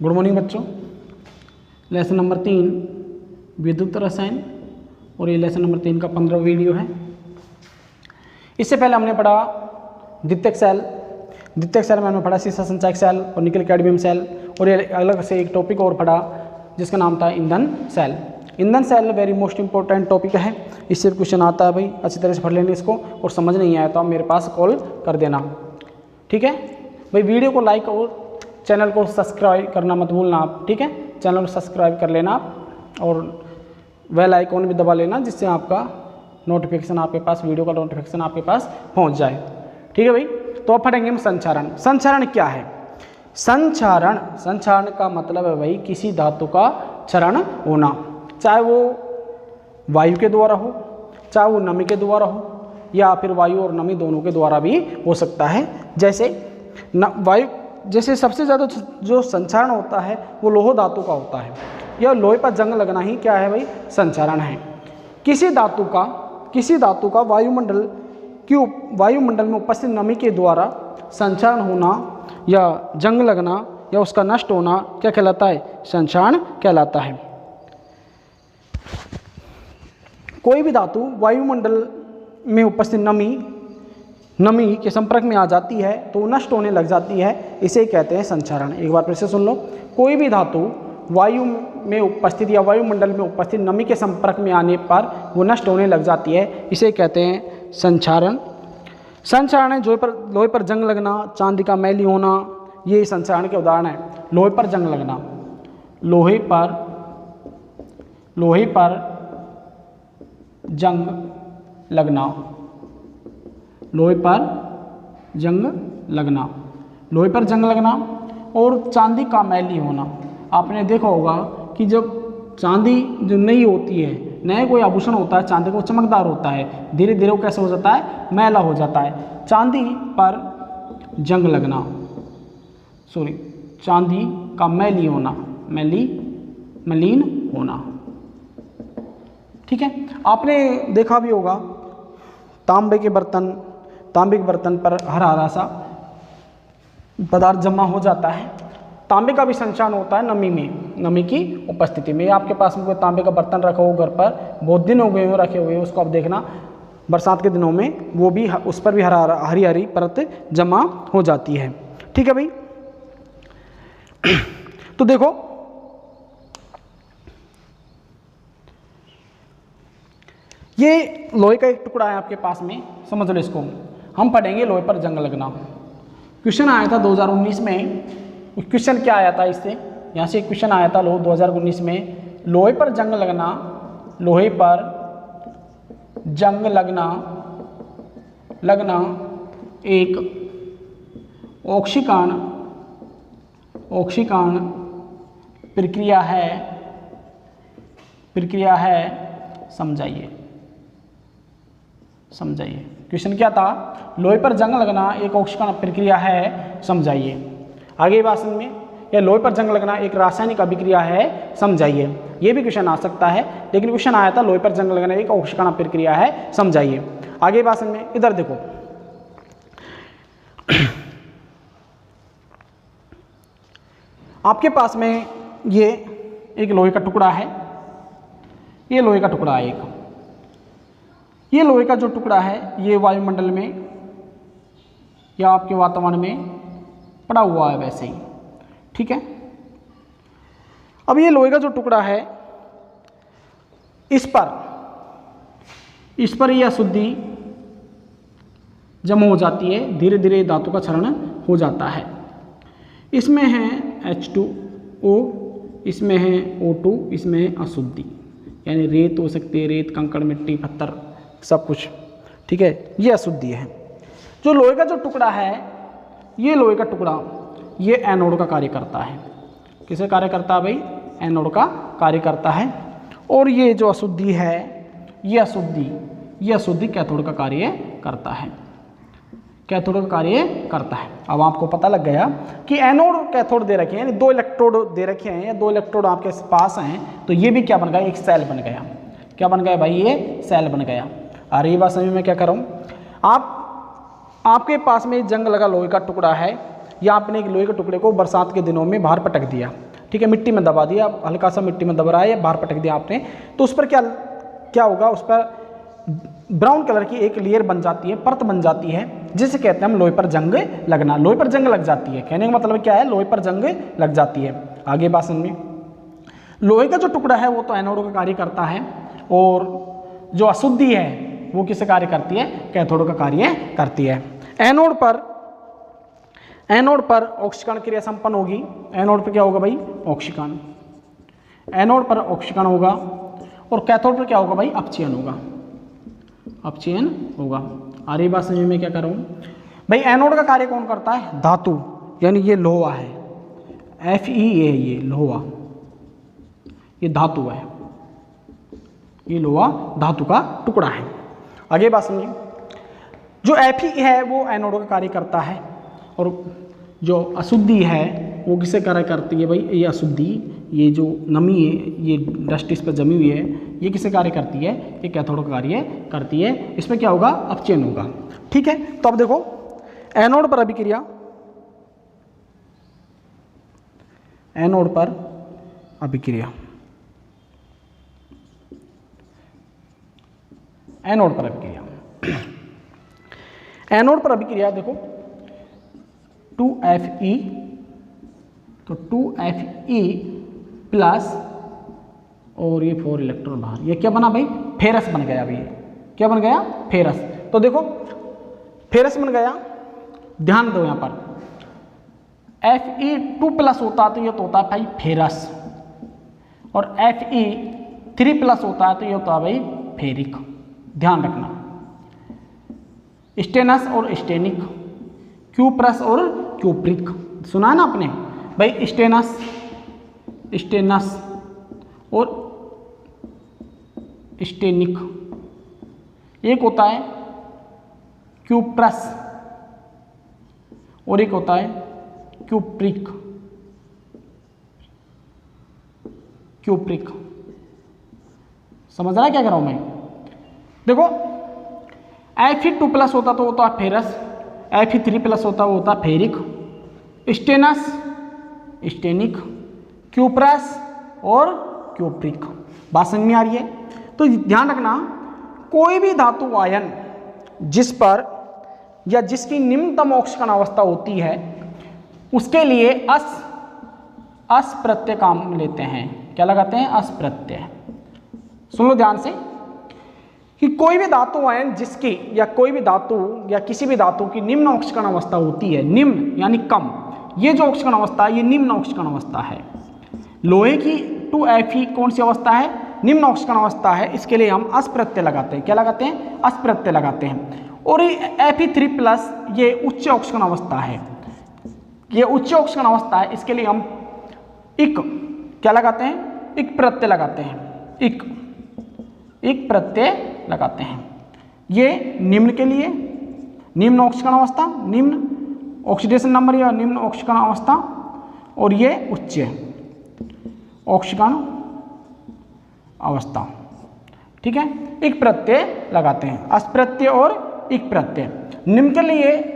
Good morning बच्चों। Lesson number 3 विद्युत रसायन और ये लेसन नंबर 3 का 15वां वीडियो है। इससे पहले हमने पढ़ा द्वितीयक सेल। द्वितीयक सेल में हमने पढ़ा सीसा संचायक सेल और निकल कैडमियम सेल, और ये अलग से एक टॉपिक और पढ़ा जिसका नाम था ईंधन सेल। ईंधन cell very most important topic है, इससे क्वेश्चन आता है भाई, अच्छी तरह से पढ़ लेंगे इसको, और समझ नहीं आया तो आप मेरे पास कॉल कर देना, ठीक है भाई। वीडियो को लाइक और चैनल को सब्सक्राइब करना मत भूलना आप, ठीक है। चैनल को सब्सक्राइब कर लेना आप और बेल आइकॉन भी दबा लेना, जिससे आपका नोटिफिकेशन आपके पास, वीडियो का नोटिफिकेशन आपके पास पहुंच जाए, ठीक है भाई। तो अब पढ़ेंगे हम संचारण। संचारण क्या है? संचारण, संचारण का मतलब है भाई किसी धातु का क्षरण होना, चाहे वो वायु के द्वारा हो, चाहे वो नमी के द्वारा हो, या फिर वायु और नमी दोनों के द्वारा भी हो सकता है। जैसे वायु, जैसे सबसे ज़्यादा जो संचारण होता है वो लोह धातु का होता है। यह लोहे पर जंग लगना ही क्या है भाई? संचारण है। किसी धातु का वायुमंडल में उपस्थित नमी के द्वारा संचारण होना या जंग लगना या उसका नष्ट होना क्या कहलाता है? संचारण कहलाता है। कोई भी धातु वायुमंडल में उपस्थित नमी के संपर्क में आ जाती है तो नष्ट होने लग जाती है, इसे कहते हैं संचारण। एक बार फिर से सुन लो, कोई भी धातु वायु में उपस्थित या वायुमंडल में उपस्थित नमी के संपर्क में आने पर वो नष्ट होने लग जाती है, इसे कहते हैं संचारण। संचारण है लोहे पर जंग लगना, चांदी का मैली होना, ये संचारण के उदाहरण है। लोहे पर जंग लगना, लोहे पर जंग लगना, लोहे पर जंग लगना और चांदी का मैली होना। आपने देखा होगा कि जब चांदी जो नई होती है, नया कोई आभूषण होता है चांदी का, वो चमकदार होता है, धीरे धीरे वो कैसे हो जाता है? मैला हो जाता है। चांदी पर जंग लगना, चांदी का मैली होना, मलिन होना, ठीक है। आपने देखा भी होगा तांबे के बर्तन पर हरा सा पदार्थ जमा हो जाता है। तांबे का भी संचारण होता है नमी की उपस्थिति में। आपके पास में कोई तांबे का बर्तन रखा हो घर पर, बहुत दिन हो गए हो रखे हुए, उसको आप देखना बरसात के दिनों में वो भी, उस पर भी हरी परत जमा हो जाती है, ठीक है भाई। तो देखो, ये लोहे का एक टुकड़ा है आपके पास में, समझ लो इसको। हम पढ़ेंगे लोहे पर जंग लगना। क्वेश्चन आया था 2019 में। क्वेश्चन क्या आया था इससे? यहाँ से क्वेश्चन आया था 2019 में, लोहे पर जंग लगना एक ऑक्सीकरण प्रक्रिया है, समझाइए। क्वेश्चन क्या था? लोहे पर जंग लगना एक ऑक्सीकरण प्रक्रिया है, समझाइए। आगे बात में, या लोहे पर जंग लगना एक रासायनिक अभिक्रिया है, समझाइए। ये भी क्वेश्चन आ सकता है, लेकिन क्वेश्चन आया था लोहे पर जंग लगना एक ऑक्सीकरण प्रक्रिया है, समझाइए। आगे बात में, इधर देखो, आपके पास में ये एक लोहे का टुकड़ा है, ये लोहे का टुकड़ा है एक। ये लोहे का जो टुकड़ा है ये वायुमंडल में या आपके वातावरण में पड़ा हुआ है वैसे ही, ठीक है। अब ये लोहे का जो टुकड़ा है, इस पर यह अशुद्धि जमा हो जाती है, धीरे धीरे धातु का क्षरण हो जाता है। इसमें है H2O, इसमें है O2, इसमें है अशुद्धि, यानी रेत हो सकती है, रेत, कंकड़, मिट्टी, पत्थर, सब कुछ, ठीक है। ये अशुद्धि है। जो लोहे का जो टुकड़ा है, ये लोहे का टुकड़ा ये एनोड का कार्य करता है। किसे कार्य करता है भाई? एनोड का कार्य करता है। और ये जो अशुद्धि है, ये अशुद्धि कैथोड का कार्य करता है, अब आपको पता लग गया कि एनोड कैथोड दे रखे हैं, यानी 2 इलेक्ट्रोड दे रखे हैं, या 2 इलेक्ट्रोड आपके पास हैं, तो ये भी क्या बन गया? एक सेल बन गया। क्या बन गया भाई? ये सेल बन गया। अरे ये बात समझ में क्या कर रहा हूँ? आपके पास में जंग लगा लोहे का टुकड़ा है, या आपने एक लोहे के टुकड़े को बरसात के दिनों में बाहर पटक दिया, ठीक है, मिट्टी में दबा दिया, हल्का सा मिट्टी में दबा रहा है, बाहर पटक दिया आपने, तो उस पर क्या होगा, उस पर ब्राउन कलर की एक लेयर बन जाती है, परत बन जाती है, जिसे कहते हैं हम लोहे पर जंग लगना। लोहे पर जंग लग जाती है, कहने का मतलब क्या है, लोहे पर जंग लग जाती है। आगे बात समझिए, लोहे का जो टुकड़ा है वो तो एनोड का कार्य करता है, और जो अशुद्धि है वो किससे कार्य करती है, कैथोड का कार्य करती है। एनोड पर ऑक्सीकरण क्रिया संपन्न होगी। एनोड पर क्या होगा भाई, ऑक्सीकरण, एनोड पर ऑक्सीकरण होगा, और कैथोड पर क्या होगा भाई, अपचयन होगा, अपचयन होगा। आ रही बात समझ में, क्या कर रहा हूँ भाई, एनोड का कार्य कौन करता है, धातु, यानी ये लोहा है, Fe ये लोहा, ये धातु है, ये लोहा धातु का टुकड़ा है। आगे बात समझिए, जो Fe है वो एनोड का कार्य करता है, और जो अशुद्धि है वो किसे कार्य करती है भाई, ये अशुद्धि, ये जो नमी है, ये डस्ट इस पर जमी हुई है, ये किसे कार्य करती है, ये कैथोड का कार्य करती है। इसमें क्या होगा, अपचयन होगा। ठीक है, तो अब देखो एनोड पर अभिक्रिया, एनोड पर अभिक्रिया, एनोड पर अभिक्रिया, एनोड पर अभिक्रिया देखो 2Fe, तो 2Fe प्लस और ये 4 इलेक्ट्रॉन बाहर, ये क्या बना भाई, फेरस बन गया। अभी क्या बन गया, फेरस। तो देखो फेरस बन गया, ध्यान दो यहाँ पर Fe2+ होता तो ये तो होता है भाई फेरस, और Fe3+ होता है तो ये होता है भाई फेरिक। ध्यान रखना, स्टेनस और स्टेनिक, क्यूप्रस और क्यूप्रिक, सुना है ना आपने भाई, स्टेनस, स्टेनस और स्टेनिक। एक होता है क्यूप्रस और एक होता है क्यूप्रिक, क्यूप्रिक। समझ रहा है क्या कर रहा हूं मैं, देखो Fe2+ होता तो होता है फेरस, Fe3+ होता वो होता फेरिक, स्टेनस, स्टेनिक, क्यूप्रस और क्यूप्रिक। बात समझ में आ रही है। तो ध्यान रखना, कोई भी धातु आयन जिस पर या जिसकी निम्नतम ऑक्सीकरण अवस्था होती है उसके लिए अस प्रत्यय काम लेते हैं। क्या लगाते हैं, अस प्रत्यय। सुन लो ध्यान से कि कोई भी धातु आयन जिसकी या कोई भी धातु या किसी भी धातु की निम्न ऑक्सीकरण अवस्था होती है, निम्न यानी कम, ये जो ऑक्सीकरण अवस्था है ये निम्न ऑक्सीकरण अवस्था है। लोहे की 2Fe कौन सी अवस्था है, निम्न ऑक्सीकरण अवस्था है, इसके लिए हम अस प्रत्यय लगाते हैं। क्या लगाते हैं, अस प्रत्यय लगाते हैं। और ये Fe3+ ये उच्च ऑक्सीकरण अवस्था है, ये उच्च ऑक्सीकरण अवस्था है, इसके लिए हम इक क्या लगाते हैं, इक प्रत्यय लगाते हैं, इक प्रत्यय लगाते हैं। ये निम्न के लिए, निम्न ऑक्सीकरण अवस्था, निम्न ऑक्सीडेशन नंबर या निम्न ऑक्सीकरण अवस्था, और ये उच्च ऑक्सीकरण अवस्था। ठीक है, इक प्रत्यय लगाते हैं, अस प्रत्यय और इक प्रत्यय। निम्न के लिए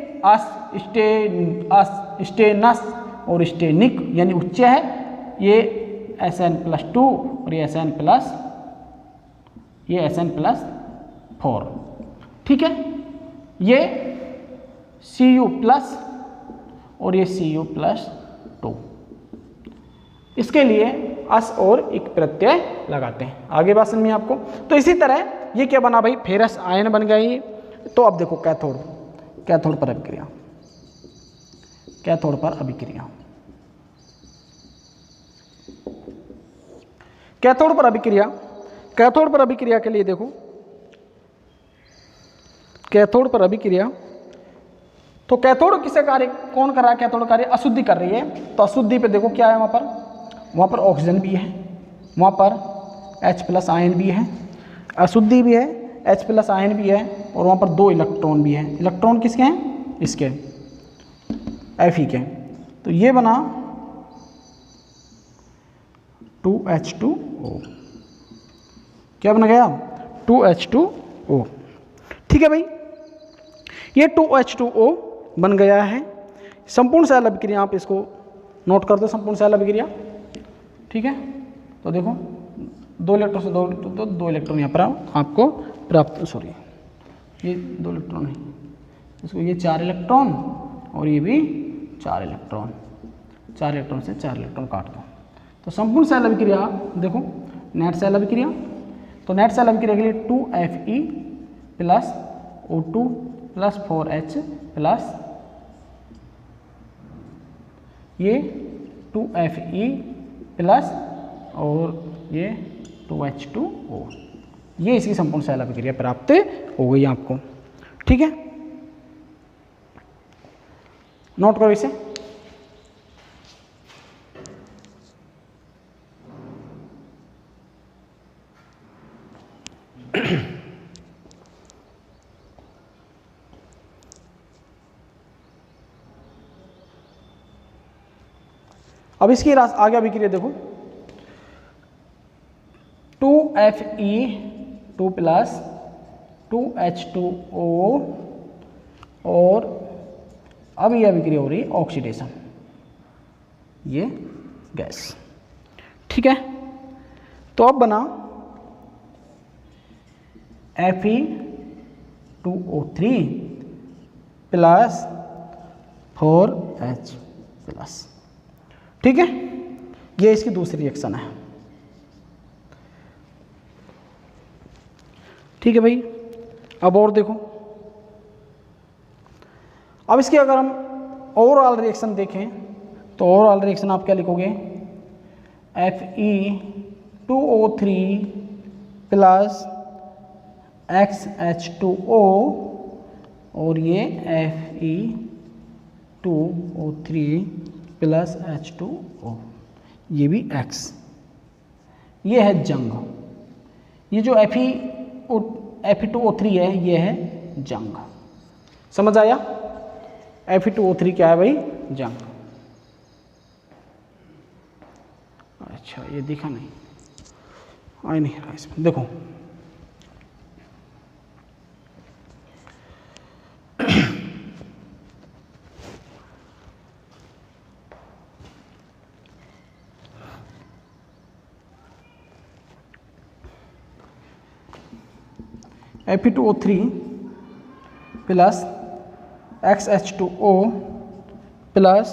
स्टेनस और स्टेनिक यानी उच्च है, ये Sn+2 और ये Sn+4। ठीक है, ये Cu+ और ये Cu+2, इसके लिए अस और इक प्रत्यय लगाते हैं। आगे बात समझ में आपको। तो इसी तरह ये क्या बना भाई, फेरस आयन बन गया ये। तो अब देखो कैथोड, कैथोड पर अभिक्रिया, कैथोड पर अभिक्रिया, कैथोड पर अभिक्रिया, कैथोड पर अभिक्रिया के लिए देखो, कैथोड पर अभिक्रिया, तो कैथोड किसे कार्य कौन कर रहा है, कैथोड कार्य अशुद्धि कर रही है। तो अशुद्धि पे देखो क्या है, वहाँ पर ऑक्सीजन भी है, वहाँ पर H+ आयन भी है, अशुद्धि भी है, H+ आयन भी है, और वहाँ पर 2 इलेक्ट्रॉन भी हैं। इलेक्ट्रॉन किसके हैं, इसके Fe के। तो ये बना 2H2O। क्या बन गया, 2H2O। ठीक है भाई, ये 2H2O बन गया है। संपूर्ण सेल अभिक्रिया, आप इसको नोट कर दो, संपूर्ण सेल अभिक्रिया। ठीक है, तो देखो 2 इलेक्ट्रॉन से 2 इलेक्ट्रॉन यहाँ पर आपको प्राप्त, सॉरी ये 2 इलेक्ट्रॉन है, इसको ये 4 इलेक्ट्रॉन और ये भी 4 इलेक्ट्रॉन, 4 इलेक्ट्रॉन से 4 इलेक्ट्रॉन काट दो। तो संपूर्ण सेल अभिक्रिया देखो, नेट सेल अभिक्रिया, तो नेट सेल अभिक्रिया के लिए 2Fe plus O2 plus 4H plus ये 2Fe प्लस और ये 2H2O, ये इसकी संपूर्ण सेल अभिक्रिया प्राप्त हो गई आपको। ठीक है, नोट करो इसे। अब इसकी आगे अभिक्रिया देखो, 2Fe 2 प्लस 2H2O और अब ये अभिक्रिया हो रही है ऑक्सीडेशन, ये गैस। ठीक है, तो अब बना Fe2O3 प्लस 4H प्लस। ठीक है, ये इसकी दूसरी रिएक्शन है। ठीक है भाई, अब और देखो, अब इसकी अगर हम ओवरऑल रिएक्शन देखें तो ओवरऑल रिएक्शन आप क्या लिखोगे, Fe2O3 प्लस XH2O और ये Fe2O3 प्लस H2O, ये भी X, ये है जंग। ये जो Fe2O3 है ये है जंग। समझ आया? Fe2O3 क्या है भाई? जंग। अच्छा, ये दिखा नहीं, आ नहीं रहा इसमें, देखो Fe2O3 प्लस XH2O प्लस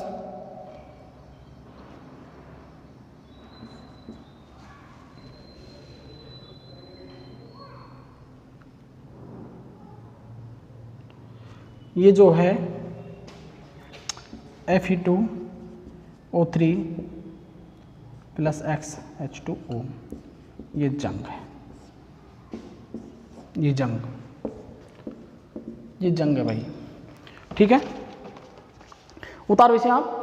ये जो है Fe2O3 प्लस XH2O, ये जंग है, ये जंग है भाई। ठीक है, उतारो इसे आप।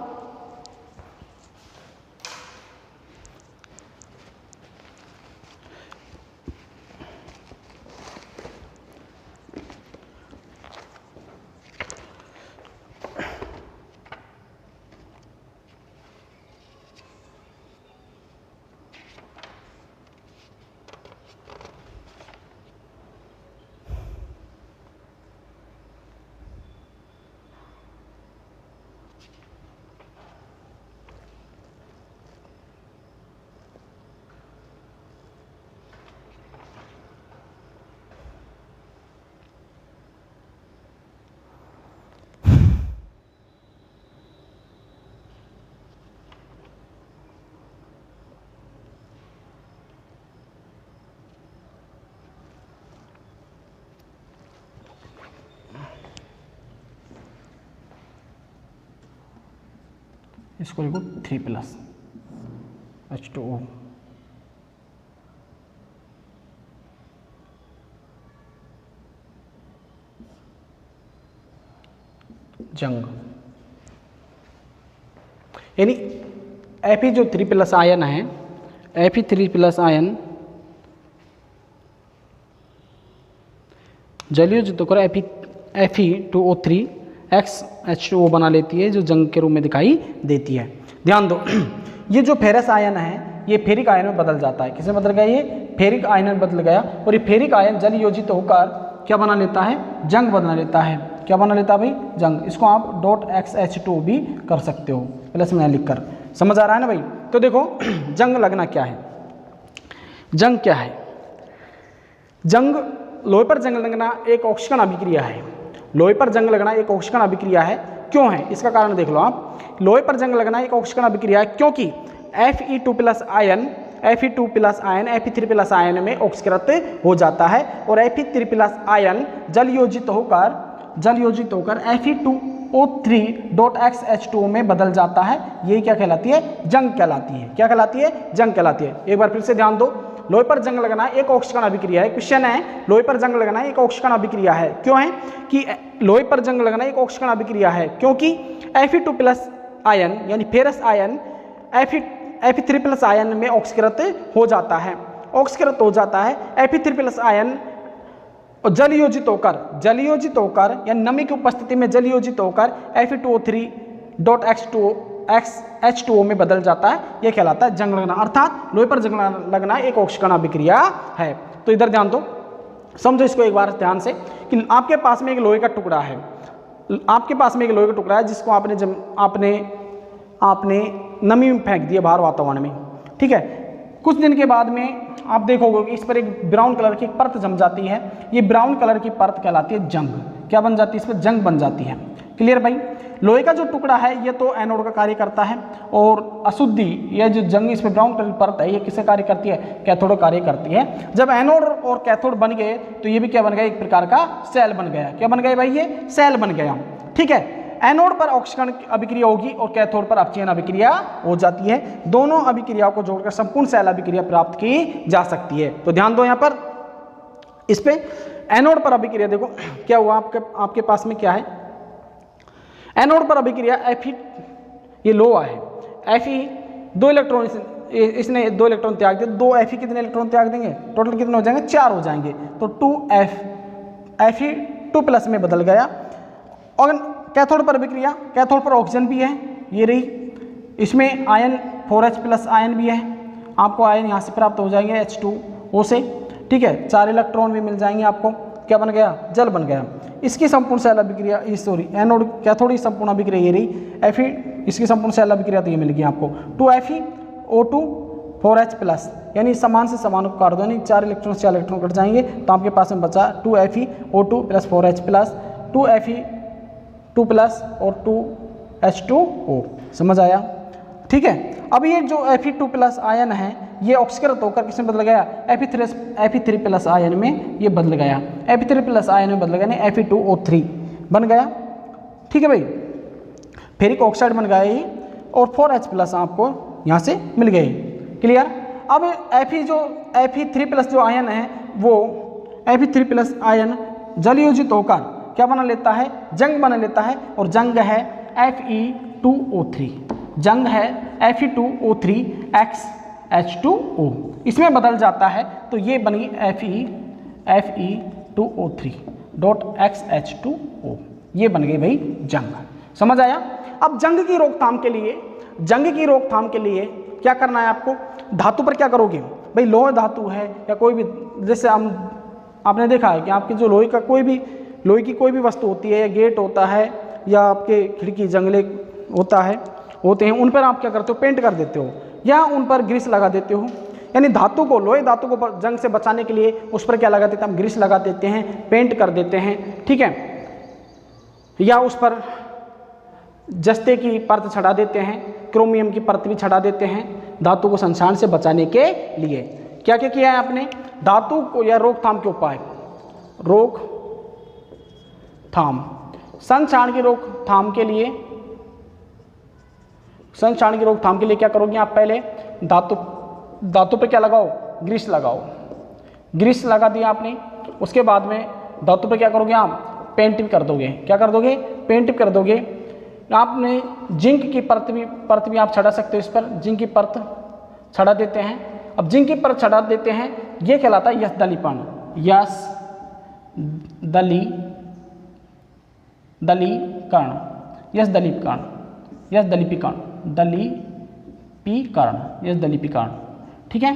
इसको लिखो 3 प्लस H2O, जंग। यानी Fe जो 3 प्लस आयन है, Fe3 प्लस आयन जलीय युक्त कर Fe2O3 XH2O बना लेती है, जो जंग के रूप में दिखाई देती है। ध्यान दो, ये जो फेरस आयन है ये फेरिक आयन में बदल जाता है। किसमें बदल गया? ये फेरिक आयन में बदल गया, और ये फेरिक आयन जल योजित होकर क्या बना लेता है? जंग बना लेता है। क्या बना लेता है भाई? जंग। इसको आप .XH2 भी कर सकते हो प्लस में लिख कर। समझ आ रहा है ना भाई? तो देखो जंग लगना क्या है, जंग क्या है, जंग लोहे पर जंग लगना एक ऑक्सीकरण अभिक्रिया है। लोहे पर जंग लगना एक ऑक्सीकरण अभिक्रिया है। क्यों है, इसका कारण देख लो आप। लोहे पर जंग लगना एक ऑक्सीकरण अभिक्रिया है क्योंकि Fe2+ ion Fe2+ ion Fe3+ ion में ऑक्सीकृत हो जाता है और Fe3+ आयन जल योजित होकर Fe2O3.XH2O में बदल जाता है। यही क्या कहलाती है, जंग कहलाती है। क्या कहलाती है, जंग कहलाती है। एक बार फिर से ध्यान दो, लोहे पर जंग लगना एक ऑक्सीकरण अभिक्रिया है। क्वेश्चन है लोहे पर जंग लगना एक ऑक्सीकरण अभिक्रिया है। क्यों है कि लोहे पर जंग लगना एक ऑक्सीकरण अभिक्रिया है क्योंकि Fe2+ आयन यानी फेरस आयन Fe3+ आयन में ऑक्सीकृत हो जाता है। Fe3+ आयन जल योजित होकर या नमी की उपस्थिति में जल योजित होकर Fe2O3.H2O में बदल जाता है। यह कहलाता है जंग लगना, अर्थात लोहे पर जंग लगना एक ऑक्सीकरण अभिक्रिया है। तो इधर ध्यान दो, समझो इसको एक बार ध्यान से कि आपके पास में एक लोहे का टुकड़ा है, जिसको आपने नमी में फेंक दिया बाहर वातावरण में, ठीक है। कुछ दिन के बाद में आप देखोगे कि इस पर एक ब्राउन कलर की परत जम जाती है। ये ब्राउन कलर की परत कहलाती है जंग। क्या बन जाती है, इस पर जंग बन जाती है। क्लियर भाई। लोहे का जो टुकड़ा है ये तो एनोड का कार्य करता है और अशुद्धि यह जो जंग इस पर ब्राउन कलर की परत है ये किसे कार्य करती है, कैथोड कार्य करती है। जब एनोड और कैथोड बन गए तो ये भी क्या बन गया, एक प्रकार का सेल बन गया। क्या बन गया भाई, ये सेल बन गया, ठीक है। एनोड पर ऑक्सीकरण अभिक्रिया होगी और कैथोड पर अपचयन अभिक्रिया हो जाती है। दोनों अभिक्रियाओं को जोड़कर संपूर्ण सेल अभिक्रिया प्राप्त की जा सकती है। तो ध्यान दो यहाँ पर इस पे एनोड पर अभिक्रिया देखो क्या हुआ, आपके पास में क्या है, एनोड पर अभिक्रिया Fe, ये लोहा है, Fe 2 इलेक्ट्रॉन, इसने 2 इलेक्ट्रॉन त्याग दिए। 2 Fe कितने इलेक्ट्रॉन त्याग देंगे, टोटल कितने हो जाएंगे, 4 हो जाएंगे। तो 2Fe2+ में बदल गया। और कैथोड पर अभिक्रिया, कैथोड पर ऑक्सीजन भी है, ये रही, इसमें आयन 4H+ आयन भी है। आपको आयन यहाँ से प्राप्त हो जाएंगे H2O से, ठीक है। 4 इलेक्ट्रॉन भी मिल जाएंगे आपको। क्या बन गया, जल बन गया। इसकी संपूर्ण सेल अभिक्रिया, एनोड कैथोड की संपूर्ण अभिक्रिया ये रही Fe, इसकी संपूर्ण सेल अभिक्रिया तो ये मिल गई आपको 2FeO2 4H+, यानी समान से समान को काट दो, यानी 4 इलेक्ट्रॉन 4 इलेक्ट्रॉन कट जाएंगे तो आपके पास में बचा 2FeO2 + 4H+, 2Fe2+ और 2H2O। समझ आया, ठीक है। अब ये जो Fe2+ आयन है ये ऑक्सीकृत होकर किसमें बदल गया, Fe3+ आयन में ये बदल गया। Fe3+ आयन में बदल गया, यानी Fe2O3 बन गया, ठीक है भाई। फेरिक ऑक्साइड बन गया ये और 4H+ आपको यहाँ से मिल गए। क्लियर। अब Fe3+ जो आयन है वो Fe3+ आयन जल योजित होकर क्या बना लेता है, जंग बना लेता है और जंग है Fe2O3, जंग है Fe2O3XH2O, इसमें बदल जाता है तो ये बनी Fe2O3.XH2O, ये बन गई भाई जंग। समझ आया। अब जंग की रोकथाम के लिए क्या करना है आपको, धातु पर क्या करोगे भाई, लोह धातु है या कोई भी, जैसे आपने देखा है कि आपकी जो लोहे की कोई भी वस्तु होती है, या गेट होता है या आपके खिड़की जंगले होते हैं, उन पर आप क्या करते हो, पेंट कर देते हो या उन पर ग्रीस लगा देते हो। यानी लोहे धातु को जंग से बचाने के लिए उस पर क्या लगा देते हैं, हम ग्रीस लगा देते हैं, पेंट कर देते हैं, ठीक है। या उस पर जस्ते की परत चढ़ा देते हैं, क्रोमियम की परत भी चढ़ा देते हैं, धातु को संक्षारण से बचाने के लिए। क्या क्या किया है आपने, धातु को या रोकथाम के उपाय, संक्षारण की रोकथाम के लिए क्या करोगे आप, पहले धातु पर क्या लगाओ, ग्रीस लगाओ। ग्रीस लगा दिया आपने, उसके बाद में धातु पर क्या करोगे आप, पेंट भी कर दोगे। क्या कर दोगे, पेंट भी कर दोगे। आपने जिंक की परत भी आप चढ़ा सकते हो, इस पर जिंक की परत चढ़ा देते हैं। अब जिंक की परत चढ़ा देते हैं, ये कहलाता है यशदलीपण, यशदलीपीकरण, ठीक है,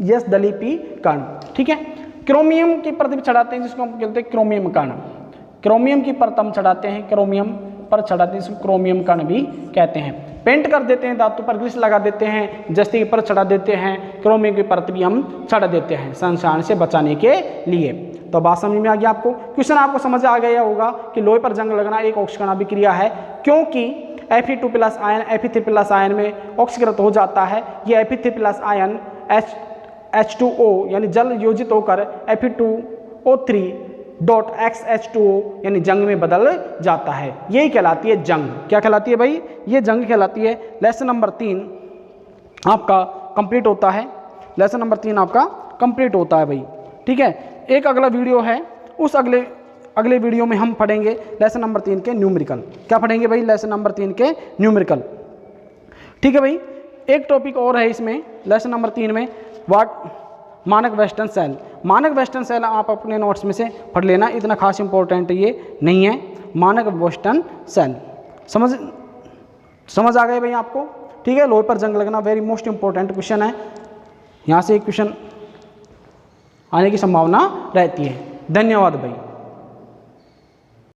यशदलीपीकरण, ठीक है। क्रोमियम की परत भी चढ़ाते हैं, जिसको हम कहते हैं क्रोमियम कण। क्रोमियम की परत हम चढ़ाते हैं, क्रोमियम परत चढ़ा देते हैं, क्रोमियम कण भी कहते हैं। पेंट कर देते हैं, धातु पर ग्रीस लगा देते हैं, जस्ती की परत चढ़ा देते हैं, क्रोमियम की परत भी हम चढ़ा देते हैं संक्षारण से बचाने के लिए। तो बात समझ में आ गया आपको। क्वेश्चन आपको समझ आ गया होगा कि लोहे पर जंग लगना एक ऑक्सीकरण अभिक्रिया है, क्योंकि Fe2+ आयन Fe3+ आयन में ऑक्सीकृत हो जाता है। ये Fe3+ आयन H2O यानी जल योजित होकर Fe2O3.XH2O यानी जंग में बदल जाता है। यही कहलाती है जंग। क्या कहलाती है भाई? ये जंग कहलाती है। लेसन नंबर 3 आपका कंप्लीट होता है। लेसन नंबर 3 आपका कंप्लीट होता है भाई। ठीक है, एक अगला वीडियो है, उस अगले वीडियो में हम पढ़ेंगे लेसन नंबर 3 के न्यूमेरिकल। क्या पढ़ेंगे भाई? लेसन नंबर 3 के न्यूमेरिकल। ठीक है भाई, एक टॉपिक और है इसमें लेसन नंबर 3 में, मानक वेस्टर्न सेल। मानक वेस्टर्न सेल आप अपने नोट्स में से पढ़ लेना, इतना खास इंपॉर्टेंट ये नहीं है। मानक वेस्टर्न सेल समझ आ गए भाई आपको? ठीक है, लोहे पर जंग लगना वेरी मोस्ट इंपॉर्टेंट क्वेश्चन है, यहाँ से एक क्वेश्चन आने की संभावना रहती है। धन्यवाद भाई।